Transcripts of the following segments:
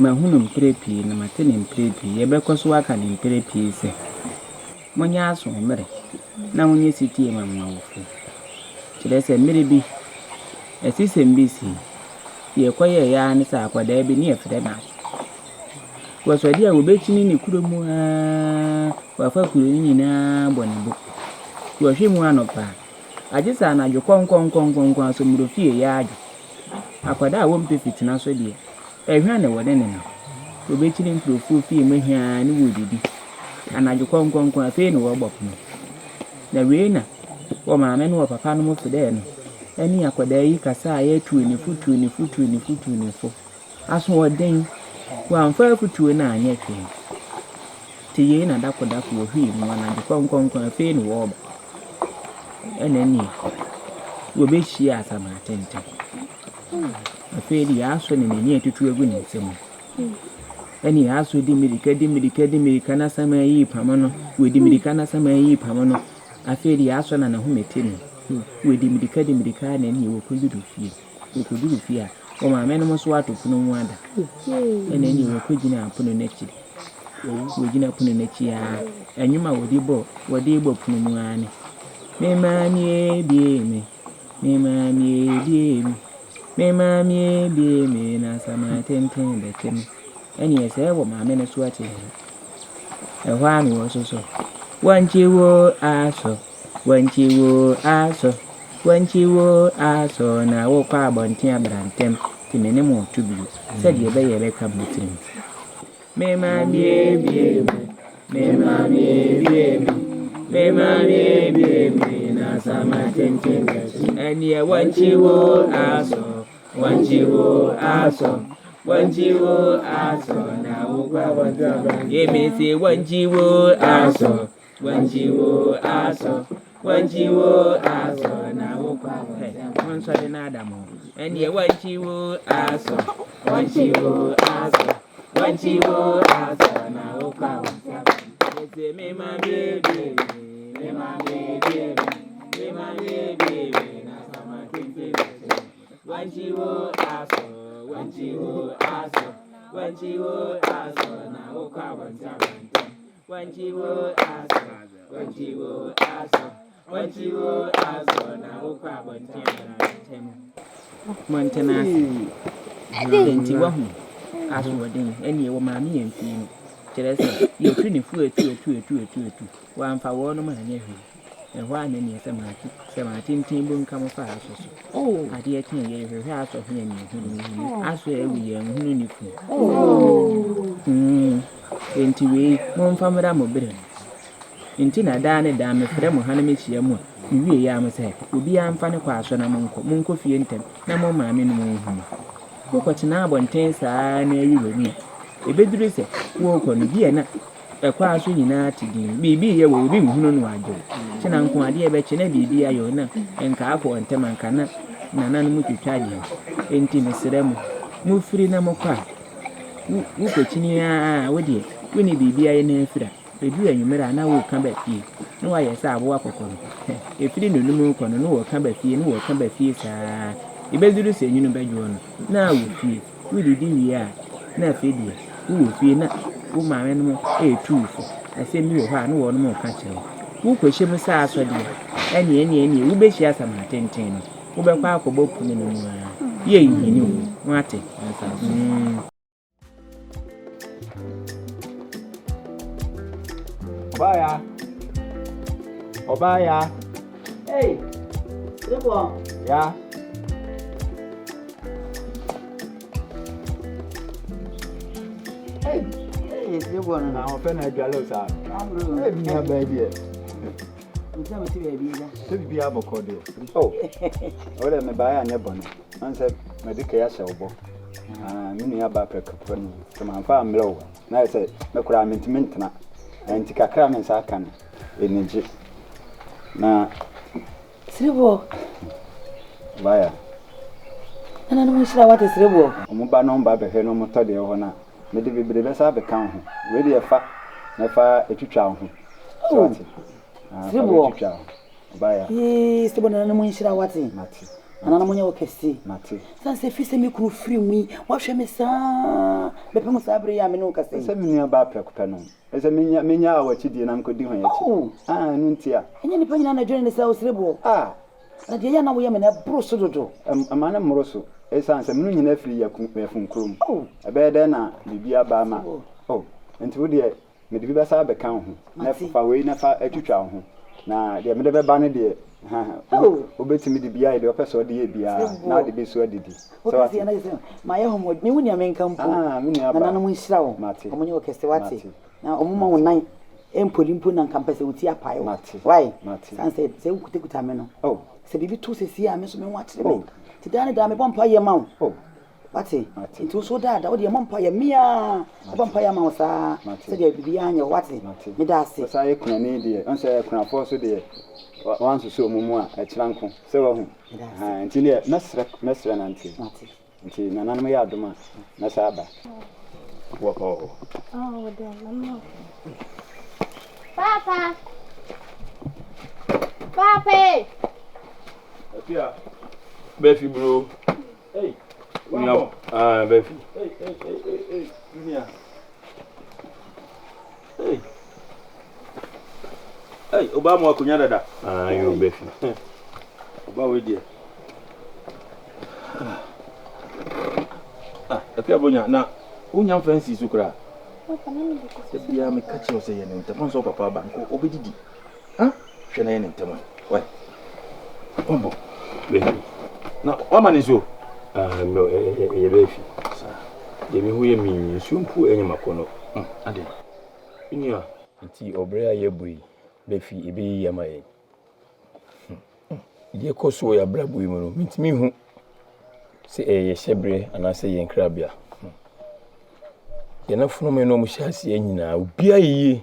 mahunu mprepi na matene mprepi yebekoso aka ne mprepi se monya aso mere na wonye sitie mamawofo kire se mere bi esisem bi si ye koye ya ne sa akwada bi ne efre na wasodi a obechini ne kuromu wafa kuro nyina bonibo wohwemu anopa agisa na dwokonkon so murofie ya age akwada a wompe fitina so de ehwa ne wode ne no obechini mprofu fie mahia ne wodidi anadwo konkon afi ne wo bopno na we na wo maame no papa no mo fide no ani akwada yi kasa ya tuo ne futu aso oden wa mfa futu na anya twe tiye na dakoda wo hwi mu anadwo konkon afi ne wo ba enani wo be shi asama tenten afi di aso ne ne tutu egu ne nsem eni aso di mirika na sama yi pamano we di mirika na sama yi pamano afi di aso na ho meteni we di mirika na ni wo ko Dufie a o ma me no mo so atopunu mu ada enani wo ko gina apono na chi wo gina apono na chi a enwuma wo di bo punu mu ani me ma mi bi me na sama tenten bekem eni ese wo ma me no so ati ehwa anu wo so wanchiwo aso na wo kwa abonten abrantem timene mo tubi sede be ye be ka mutrim me ma mi bi na sama tenten eni wanchiwo aso na wo kwa abonten ye me se wanchiwo aso na wo kwa abonten won so de na adamo eni wanchiwo aso na wo kwa abonten me ma bi na sama tenten wanchiwo aso na wo kwa abonten wanchiwo aso na wo kwa abonten montana enti wo hu aso wodin eni wo ma mi emfi ni kire se ye tuni fu etu wa mfa wo no ma nya hwe ehwa na ni se ma tintin bu nka mo fa aso so ade atin ye hwe aso hwe ni hu aso ewu ye hu ni fu enti we mo mfa mra mo bere enti na da ne da me frɛ mo hana me chia mu wie ya mo sɛ obi amfa ne kwa aso na monko fie ntem na mo maame no mo hu ko kwati na abonten saa na ayi wani ebeduru sɛ wo ko no bia na ekwa aso nyina tidin bibi ye wo obi nhunu no adwo kina nko ade e be kina bibi ayo na enka akọ ntem anka na nana no mutwitwa ade enti ne srɛ mo firi na mo kwa wo ko kini a wo de woni bibi ayi na afira edu anyumera na wo ka ba fie no wa yesa abo akokoro efiri no numu ko no wo ka ba fie saa ibezuru se nyunu badwo no na wo fie wo didi wi a na afedi wo fie na wo maame no etufo asem bi wo ha na wo no mo ka kire wo kwehye mu saa so de eni wo be hia sama tenten no wo be kwa akobo punu no mu a ye yini wo ate Obaya. Hey, Yeboah. Yeah. Hey, Yeboah. I'm finna get lost out. I'm baby. Tell me, baby. To be able to call you. Oh, well, me buy a nebon. Answer medical yasabo. Mini about a company from my farm low. Now I said, no crime intimate. And take a cram and sacan in Egypt. Na Sribo. Baya. And I don't know what is Sribo. Mubanon Babe Heno Motodi Hona. Maybe the best have a count. Ready a fat, never a child. Oh, Sribo. Baya. Yes, the one I know what in. Anana monya okesi. Mate. Sanse fi se me kunu free mu. Wa hwe me sa. Be pe mu sa abre ya me no kase. Se me nua ba pekupe no. Ese menya awachidi na nkodi ho yachi. Ah, nu ntia. Enye ni panyina na dwene ne sa osrebo. Ah. Na de ya na wo ye me na broso dodo. Amana moroso. Esanse me no nyina firi yafunkrum. Ebe de na bibia ba ma. Enti wo de me de bi ba sa be kan ho. Na fa we na fa atwitwa ho. Na de me de be ba ne de obetimi de bia de opese ode ye bia na de be so adidi. So what na yese ma ye homo me wuni amenka mpo. Me ni aba. Na no nhira wo. Omonye okese wate. Na omuma wo nan empolimpo na nkampese uti apayo. Why? Sanse se ukutekuta me no. Se bibi to se sia me so me watere me. Ti dane da me bompa ye ma wo. Wate. Nti so da wo de bompa ye mia. Bompa ye ma wo sa. Se de bibi anya wate. Me da ase. Sa ye kuna ni de. Onse kuna fo so de. Wanso so mumu a echiranko se wo hu nti ne mesre na nti nananum ya adoma na sa aba Papa Apia Befi bro hey Befi hey Mia Hey, Obama akunya dada. You Befi. Oba we dia. Apia bonya na unya fancy sukura. Papa na ni ko. Se bia me ka che o se ye ne ntamo so papa ba nko obedidi. Ha? Hwe na ye ne ntamo. Wai. Ombo. Befi. Na o ma ni so. No ye Befi. Sa. Ye mi hu ye mi sumpu enye makono. Aden. Inia nti obrea ye bui. Befi ebi yamaye ye koso ya brabu imuru mitimi hu se ye shebre anase ye nkrabia ye na funu me no mu hyase anyina obia yiye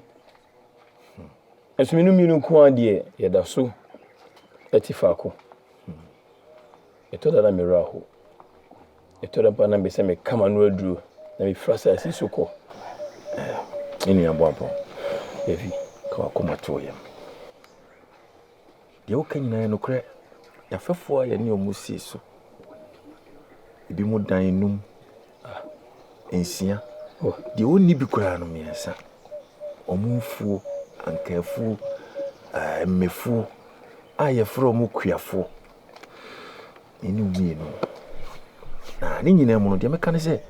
esuminu minu ko ade ye da so etifako etoda na miraho etoda pa na be se me kama no aduro na me frasa asisoko eni abompo Befi kwa komatoya de o kanyina no kre ya fefo ya ne omusi so ebi mu dan num ensia de o ni bi kura no miensa omunfuo ankafu mmefu aye fro mu kuafo eni umi no na ni nyina mu no de meka ne se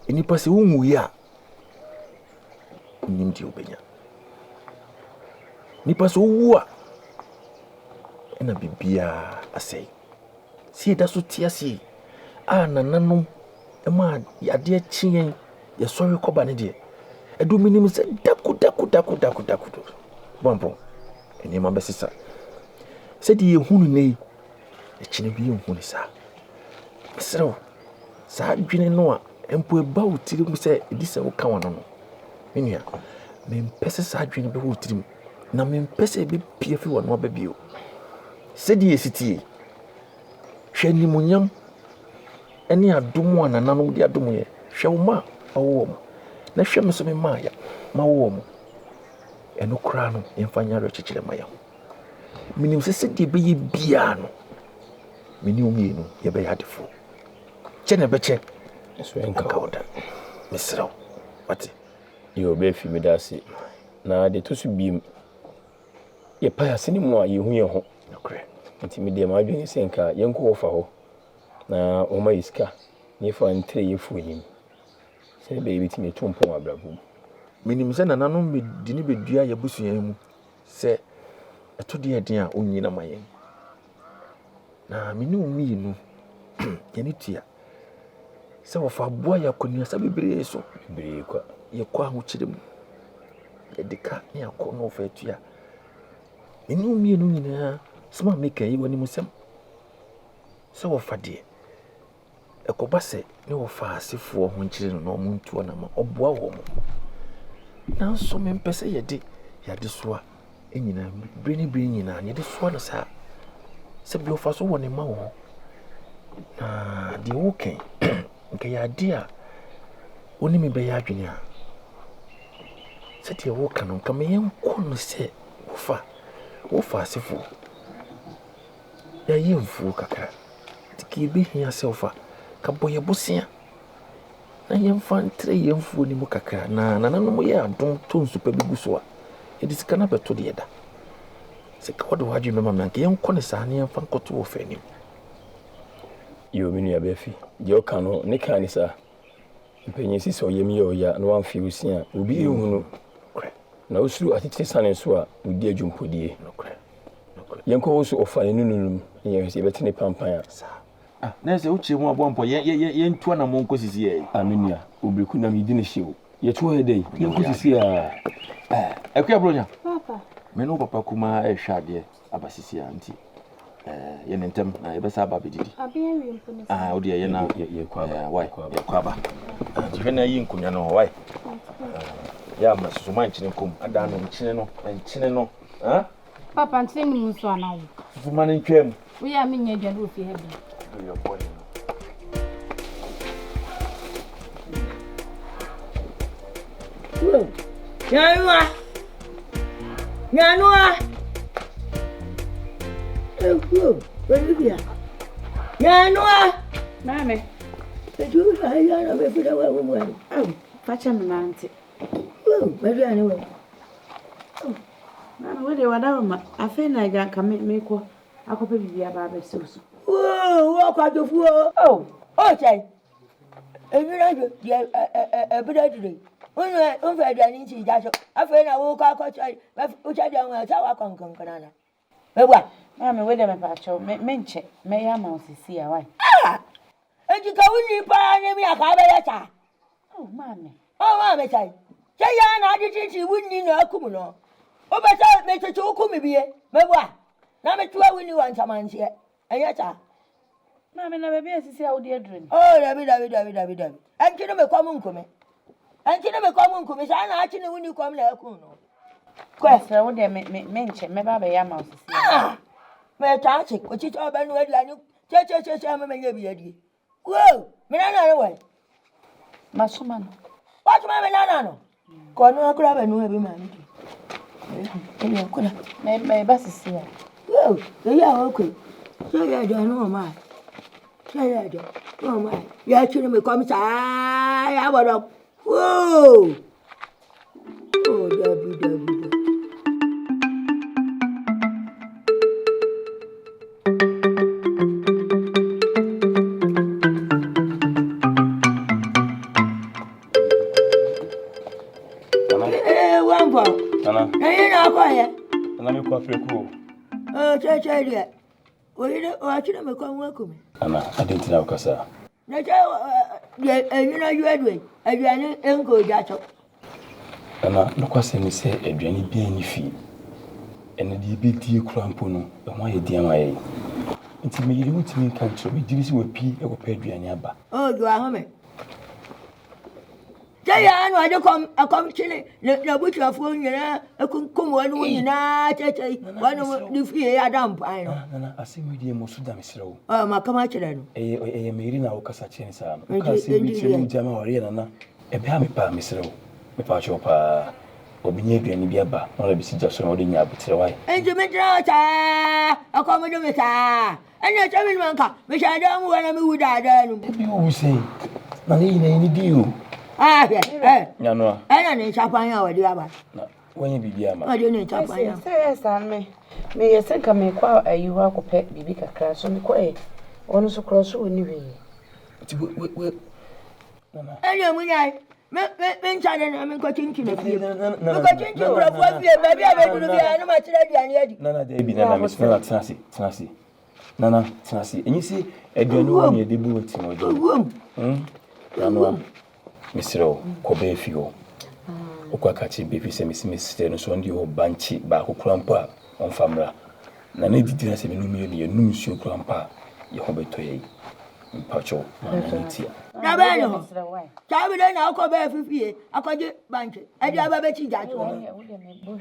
enipa se wonwu ya nim di obenya nipa so wuwa ena bibia asai si da so tiase nananom ema yade chien ye sori koba ne de edu minim se daku bombo eni ma besisa se di ehunu nei e chine bi ehunu sa sero sa adwene no a empo eba utiri mu se edisa wo ka wono no menua me mpese sa adwene be wo utiri mu na me mpese be pie fi wono ba bio se di esitie hwani munyam eni adomu anananom di adomu ye hwewma awo mo na hwem so me maaya ma wo mo eno kra no yemfanya ro chichire maya minim se di be ye bia no meni omi no ye be yadefo chene be che so enka oda misraw wati yo be fi me dase na de to su bim ye pa asini mu a ye hu ye ho okre nti me de ma adwene senka yenko wo fa ho na o ma iska ni fa ntre ye fu nim se be biti me tumpo abrabum minim se nananom me dini bedua ye busuan mu se eto de eden a onyi na mayen na meni omi no ye ni tia se wo fa boa ya konua sa bebre so bebre kwa ye kwa ho kyerem ye deka ne akono fa tua meni omi no nyina sma meka yi wani musem se wo fa de ekobase ne wo fa asefo ho nkyere no mo ntuo na ma oboa wo mo na so me mpese ye de soa enyina bri nyina ne de soa no sa se bi ofa so woni ma wo na de wo ken nke ya de a oni me be ya adwene a se de wo kan nka me yen ko no se wo fa asefo ya yemfu kakra Kibe yourself. Kaboya Bosia. I am fan 3 young fool in Mukaka. No more, don't tone super biguswa. It is canapa to the other. Say, what do I remember? My young Conisani and Fanco to offend him. You mean your Beffy? Your canoe, Nicanisa. Penny so yemi or ya, and one few seen will be you. No slew at its son and swa, with dear Jumpudi. No crap. Yanko also offer a nunum, yes, a betting pampire. Ah, there's a uchi one point, yen 2 months is here. Aminia, Ubicuna, me didn't show. Yet 2 a day. You see a brother. Papa. Meno papa kuma a shad ye, Abasisia auntie. Yenentem, I ever saw Baby. Ah, oh dear, you know, why, Quaba. When I yin Kunyano, why? Yeah, my Suman Chinecum, Adan and Chineno, huh? Papa, and singing so now. Suman and Chem. We are mean your Dufie heavy. Your point. Yanua. Oh, where you be? Yanua. Mammy. Did you say you are a bit of a woman? Oh, fetch him, auntie. Oh, maybe I know. Oh, Mamma, what do you want? I feel like I can make I could be about the sauce. Whoa, walk out of war. Oh, okay. And you know, a bit of today. When I didn't see that, I feel I woke up, which I don't want to tell Canada. But what? Mamma, wait a minute, mention, may I mouse see a wife? Ah! And you go in me a akabenezercomedy. Oh, Mammy. Oh, Mammy, say, I didn't see wouldn't know Kumuno. Oh, but I made a 2 be but what? Now, I'm 12 when you want some man here. And yet, Mammy never be as you see how dear dream. oh, David. And you know, me come come. And you know, me come come. I'm actually when you come there, Kuno. Question, what they mention, maybe I mouse see. Ah, my touch it, which is all by no like church, I'm a baby. Whoa, me no way. Masuman. What's my banana? Corner grab and no heavy man. My bus is here. Whoa, they are okay. So I don't know, my. Say I don't. Oh, my. You actually me come, I have a whoa. Oh, Debbie. Nana, you know, quiet. and I'm quite cool. Oh, church idea. Well, you know, actually, me come welcome. Anna, I didn't know, Cassa. You know, you had way. I didn't go that up. Anna, no question is say a drainy be any fee. And the big deal crampono, and why a dear my it's me, you want me country, we did with pea or pedrianaba. Oh, you are home. I don't come chilling. No, which you are phone, you know, I couldn't come one way, you know, one of Dufie, Adam. Nana, I see me, dear Mosudam slow. Oh, my command. A marina or Cassachin, sir. I can't see me, Jama or Riana. A pammy pa, Miss Row. Me pa chopa. Or be near any biaba, or be just holding up to why. And you make out a common and you're telling Manka, which I don't want to move that. You say, Nanny, any deal. Ah, yes, no, I don't chapang our dear. When you be dear, I don't chapang. Yes, and may I think I may quite a you walk a pet baby crash on the quay. One so cross anyway. And when I mention I'm going to baby, I Nana, they be Nana, Miss Tanasi. Nana, Tanasi, and you see, a do near the boot in your room. Mr. Kobe Fio. Okakachi baby say Miss Stenus on the old banchi back who crampa on Famra. Nana didn't say me, a new shoe crampa, your hobby to ye. Pacho, Nanatia. Nabano, Tabi now come back for fear. I call you banchi. I have a betty that one.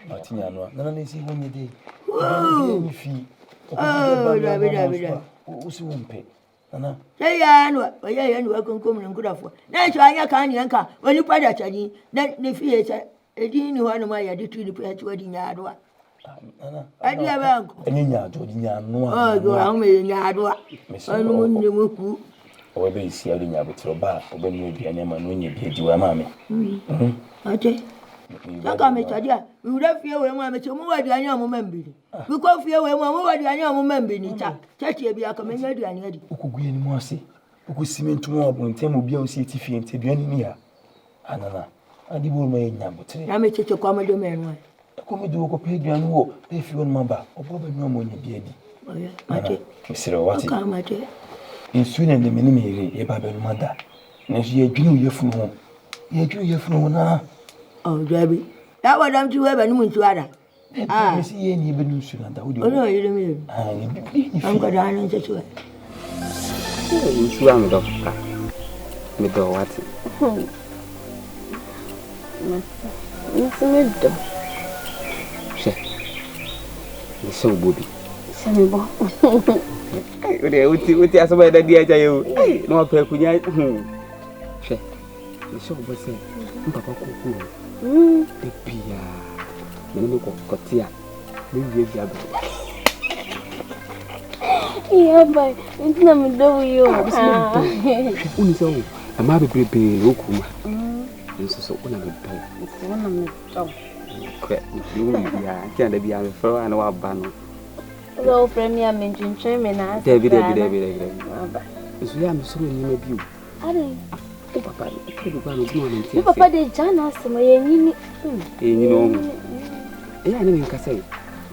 Martina, none is even a day. Oh, fee. David. Who's won't pay? Nana. Say, I know, but yeah, and welcome coming and good afford. That's why I can't yanka when you put that. Then the fear, a dean one of my edited to the patch wedding yard. Adi abanko. Enya jo nya no. Oh, go am me nya ado. Anu mo nye mo ku. O be isi ade nya betro ba, o be no aduane ma no nya bi diwa ma me. Ate. Saka me chadi a, mi ura fie we mu a me chemu aduane a mo mambiri. Mi ko fie we mu a mo aduane a mo mambiri cha. Chachi bi aka me nya aduane adi. Okugu ye ni mo ase. Oku simentu mo abontem obi a osi eti fie nteduane ni ha. Anana. Adi bo ma nya botre. Na me cheche kwa do me no. Komedu ko pe aduane wo, pe fi won maba. Obo ba nwa mo nya bi adi. Oya, ate. Misire wati. Ka mate. Insu na de meni mere e ba be no mada. Na so ye dwene uyefunu ho. Ye dwene uyefunu ho na. Oh, Debbie. That was them two ever knew to other. Ah, see ye ni be no su na da wo de. Oh no, you mean. Ah, ni I'm going to answer to it. Insu am do ka. Me do wati. Me do. She. Ni so bobi. Se me bo. Ode uti asoba da dia jayo. No pa kunya. She. Ni so bo se. Papa kuku. De pia. Me no ko kotia. Me ye bia do. Yeah, boy. It's not me do you. Uni so. Ama be bebe okuma. So una me do. It's one of me do. Kwe, you bia. Ti da bia me fro ana wa ba no. Hello, premier me ntwentwen me na. Debi. Isu ya me so ni ma biu. Ade. Papa, ke do ba no du no ntia. Papa de jana asema ye nyini. Enyi no. Ya na me nkasa.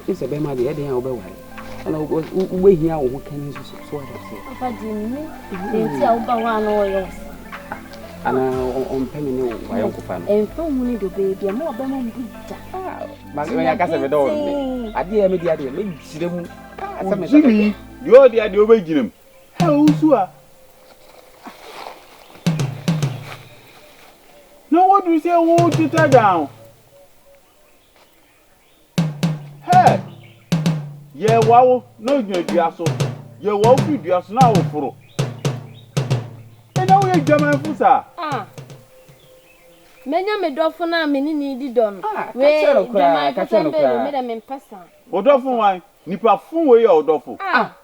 Ise be ma de ya obe ware. Ana ugbe hia wo ho kan so ada se. Papa di ni. De ti a uba wa no yo. Ana on pemi ne wa yo kofa no. En fa mu ni do baby, mo oba mo mbuda. Ma ya kasa me do. Ade ya me di ade me jire mu. Asa me Jimmy, yo di ade obe jinam. Ha usu a. No, what do you say? Who to tie down? Hey, yeah, wow, no, you're just so. You're walking, you're now for. And now you're German Fusa. Ah. Menya me do for na me ni di don. We ka chero kra. Me da me pesa. Odofo wan, nipa fun we your odofo. Ah.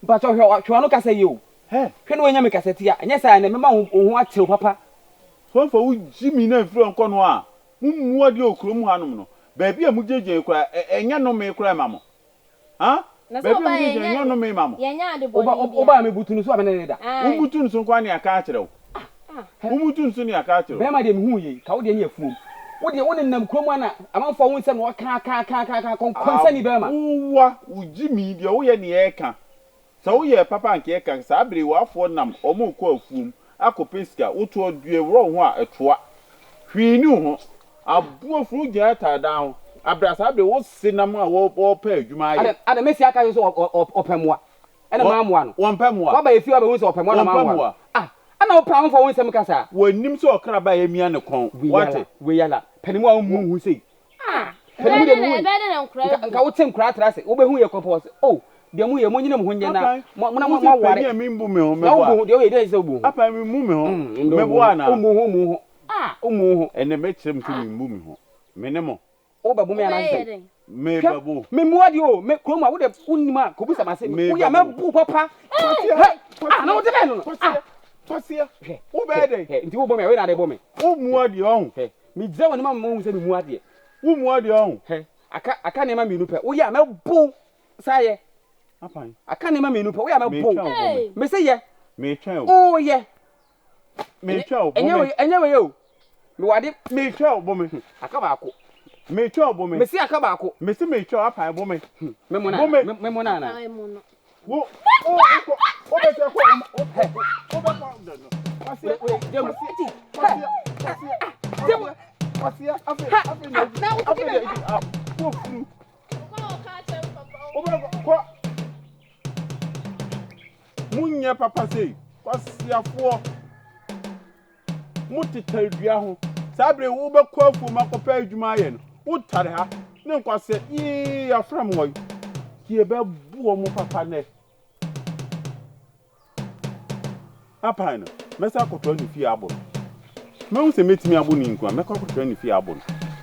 Ba cho hwe no kasa yo. Hey, hwe no wenya me kasa tia. Anya sa na me ma ho akyere papa. so for we Jimmy na fro nko no a. Mummu ade okrom hanom no. Ba bia mu jeje kra enya no me kra mamo. Ha? Ba bia mu jeje enya no me mamo. Yenya ade bo. Oba me butu no so abene da. Umutu nso kwa ne aka akyere wo. Umutu nso ne aka akyere wo. Be ma de me hu yi, ka wo de ne afuom. Wo de woni nam krom ana amanfo wo nsem no ka konsa ni be ma. Uwa, Jimmy de wo ye ne e ka. Sa wo ye papa nke e ka sa abere wo afo nam omo ko afuom. Akopeska otu odue wro ho a etoa hwini ho abuo furu jeta down abrasa be wo sinam a wo pa adwuma aye ada mesi aka so opemwa ena maamwa no won pemwa wa ba efi wa be wo so opemwa na maamwa ana wo pra wo nsem kasa wonim so okra ba emia ne kon wate we yala panimu a mu hu sei panimu de mu na nkra nka wo tem kra trase wo be hu ye kopos oh de mu ye mo nyina mo ho nyana mo ware ya mi mbu me ho me bo de ye de se bo apa mi mu me ho me bo ana mu ho umu ho ene me kyerem to mi mbu me ho me ne mo o ba bu me ana nse me babu me mu ade o me kroma wo de unima ko busa ma se wo ya me bu papa na wo de be no tosia wo be de nti wo bo me we na de bo me wo mu ade o me dze woni ma mo hu se me mu ade wo mu ade o aka ne ma minu pe wo ya me bu saye apan aka ne ma minu pe wo ya me bu me se ye me twa o oh ye me twa o enye we yo me wade me twa o bo me aka ba ko me twa o bo me me si aka ba ko me si me twa apan bo me me mo na na ai mo no wo o be se ko o be ko pasia pasia afi na wo furu ko munye papa sei kwasiafo mutitadua ho sabre wo be ko afu makopa adwuma ye no utare ha ne nkwase yi afram wo ye be buo mu papa ne apa no mesa koto ni fi abo me hu se metimi abo ni nko me koto ni fi abo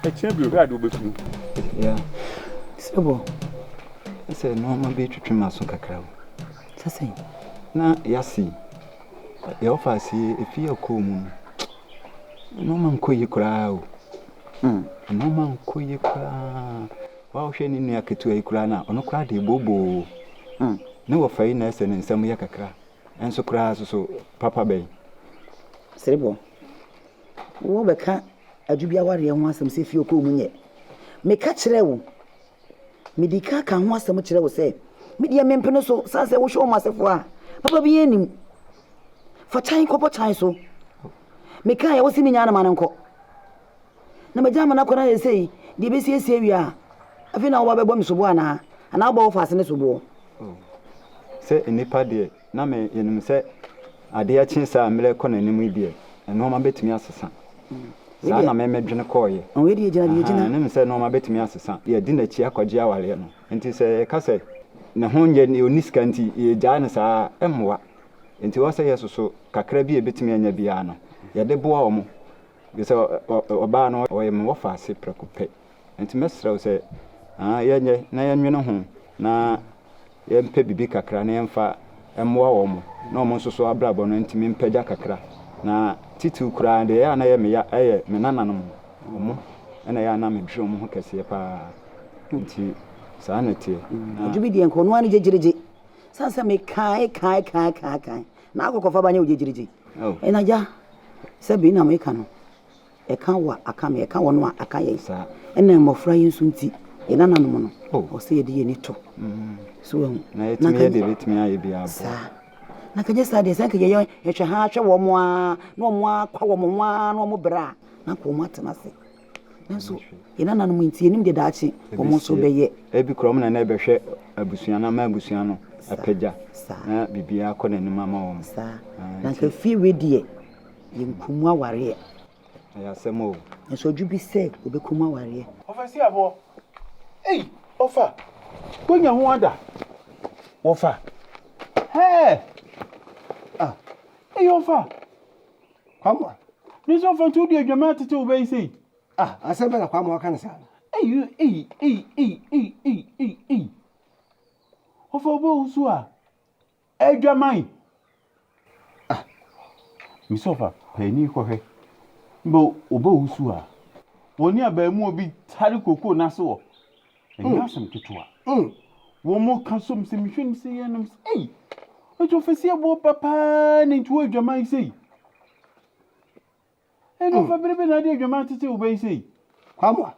e kire bi o ade obefunu Yeah. Subo. I said no man be to my son kakra. Sase. Na yasi. E offer see if you come. No man koyi kura o. No man koyi kura. Wa hwe ni nua ketu ayi kura na ono kura de bobo. Ne wo fa yi na ese ne nsam ya kakra. Enso kura so papa bey. Serebo. Wo beka adubia ware ho asem se fie ko munye. Me ka kire wo. Me di ka ka ho asem kire wo se. Me di mempene so sanse wo hwe o masefo a. Papa bi enim. Fa chan ko po chan so. Me ka ya wo simi nya na manenko. Na me jama na kona sei di be sie wi a. Afi na wo ba bebo mi so bo ana. Ana wo ba wo fa ase ne so bo. Se enipa de na me yenim se ade a chinsa amele kɔ nanim bie eno ma betumi asesa sa na me medwene kɔye on we di gina na me se no ma betumi asesa ye di na chi akɔgye awale no enti se ka se ne ho nye ne oniska nti ye gya ne sa emwa enti wo se yesoso kakra bi e betumi anya bia no ye de boa omo bi se oba no o ye me wo fa ase prekope enti mesrɛ se ye nye na ye nwene ho na ye mpe bibi kakra na ye mfa emwa omo na omo nso so abrabo no ntimi mpagya kakra na titu kura de ya na ye me ya me nananom omo na ya na me dwom ho kese pa nti saa na tie ojubi de enko no ani jejereje sansa me kai na akokofa banya ojejereje ena ja sabi na me ka no e ka wa aka me e ka wono aka ye saa ena mmofra yi nso nti e nananom no o se ye de ye ni to so na ye timi ye de betimi aye bia bo na kaje sa de sanke ye hwe ha hwe wo mo a na mo akwa wo mo a na mo bra na ko mo atena se nso ina na no nti enim de daachi wo mo so beye ebi krom na na behwe abusua na ma abusua no apagya na bibia akɔ nanim ama wo sa na ka fi wedie ye nkumu aware ya semo nso djubi se obekumu aware ofa si abo ofa konya ho ada ofa ofa kwamwa niso fa tu di adwama tete wo bai sei asebe na kwamwa kan sa ofa obo usu a adwaman misofa pani ko hwe mbo obo usu a woni abamu obi tare koko na so enya asem ketewa wo mo kasom se mihwem se yenom ojo fesi abo papa ni ntu adwaman sei eno fa berebe na de adwaman tete wo bai sei kwamwa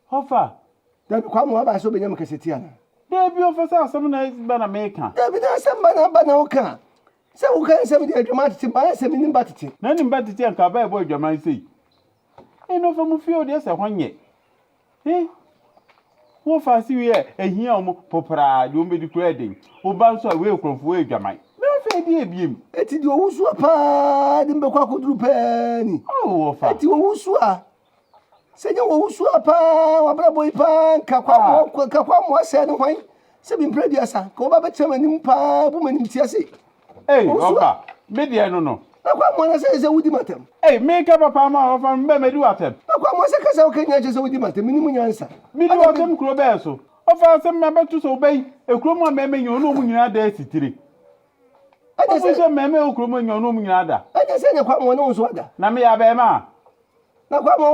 hofa da kwamwa ba so benyam kaseti ana da bi ofa sa asem na ba na meka da bi da asem ba na oka se wo kan se me de adwaman tete ba se me nim ba tete na nim ba tete anka ba ebo adwaman sei eno fa mu fio de se hwanye wo fa si we ehia omo popra de ombe di kura den wo ba nso a we ekrofo we adwaman me fa di ebiem eti di owusu pa de mbe kwa koduru pa ni wo fa eti owusu a se nya owusu pa wa bra boy pa ka kwa mo se ne hwan se bi mpre dia sa ka wo ba betem anim pa bu manim ti ase ofa me de no na kwa mo na se wudi matem me ka papa ma ofa mbe me di watem na kwa mo se ka se o kenya se wudi matem ni mu nyansa mi di watem kuro be so ofa se me betu so bei ekuro mo me me nyon no mu nyina da asitire aje se me me ekuro mo nyon no mu nyina da aje se nya kwa mo no so ada na me ya be ma na kwa mo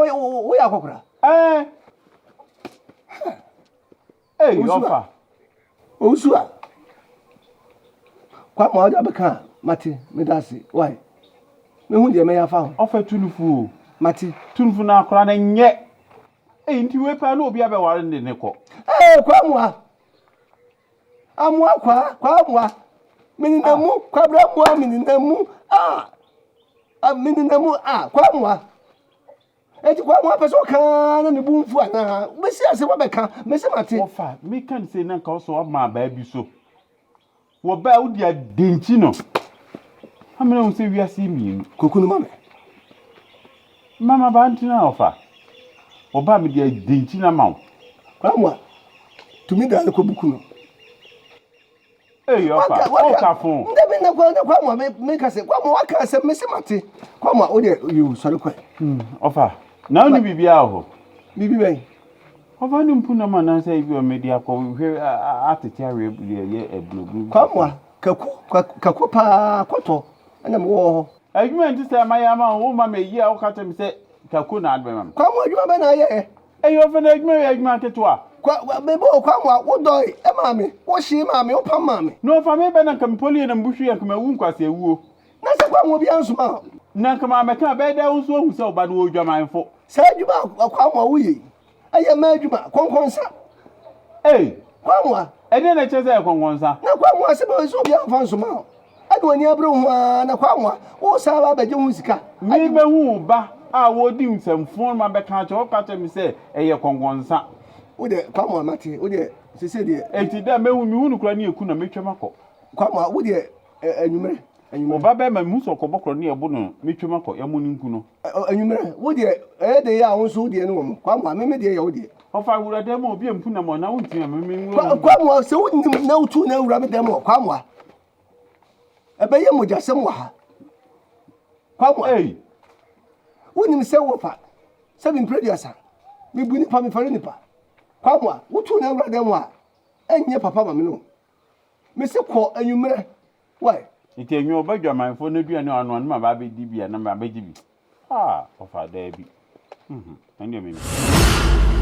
wo ya kokora ofa Osua kwa mo da beka mate me dasi why me hu de me ya fa ho ofa tunufu mate tunufu na akora na nye nti we pa na obi abeware ne ko kwa mo amwa kwa mo mininamu kwa bra mo mininamu mininamu kwa mo eti kwa mo apeso kan na ne bumfu ana we si ase wa beka me se mate ofa me kan se na ka so ma ba bi so wo ba udi adenchi no amena wo se wiase mi kokunu mama ba ntina ofa oba me dia adenchi na mawo kwa mo tumi da ko bukuno ofa o ka fun ndabe na kwa mo me ka se kwa mo waka se me se mate kwa mo o de you sorry kwa ofa na oni bibia ho Bibi bɛn. Ɔfa ne mpu na ma na sɛ ibi o media ko hwe atete awe ye eblogu. Kwamwa kaku pa kɔtɔ ɛna mo wɔ hɔ. Adwuma nti sɛ ma ya ma wo ma me yi a wo ka tem sɛ kaku na adbe ma. Kwamwa adwuma bɛ na ayɛ. Eyo fa na adwuma ketewa. Bebo kwamwa wo dɔi e ma me wo hyi ma me wo pam ma me. No fa me bɛ na kampoli na mbuhwe ya kama wu nkwase ewuo. Na sɛ kwamwa bi ansoma. Na kama me ka bɛ da wo so hu sɛ oba no odwamanfo. Sɛ adwuma kwamwa wo yi. Aye ma adwuma konkonsa. Kwamwa ede na che sɛ konkonsa. Na kwamwa sɛ bɛ so bi amfa nsoma. Ade wani abre ho na kwamwa wo sa ba bɛgye ho sika. Me be hu ba a wo di nsamfo ma bɛ ka che wo ka che me sɛ ɛyɛ konkonsa. Wo de kwamwa mate wo de sese de enti da me hu nukura ne eku na metwam akɔ. Kwamwa wo de anwumere Oba be ma mu so kɔbɔkɔ ne ebo no metwam akɔ ya mo ne nku no. Anwumere wo de de ya wo so de ne wo mo kwamwa me de ya wo de. Ofa wura de ma obi empu na mo na wontia me me. Kwamwa se wo nim na utu na wura me de mo kwamwa. Ebe ye mo jasem wa ha. Kwamwa wo nim se wo fa. Se bi producer. Me bu ni pa me fare ni pa. Kwamwa utu na wura de mo a enye papa ma me no. Me se kɔ anwumere. Why? Iti enyo obadwamanfo na duane anu anu ma ba be di bia na ma ba di bi. Ofa da bi. Ande me.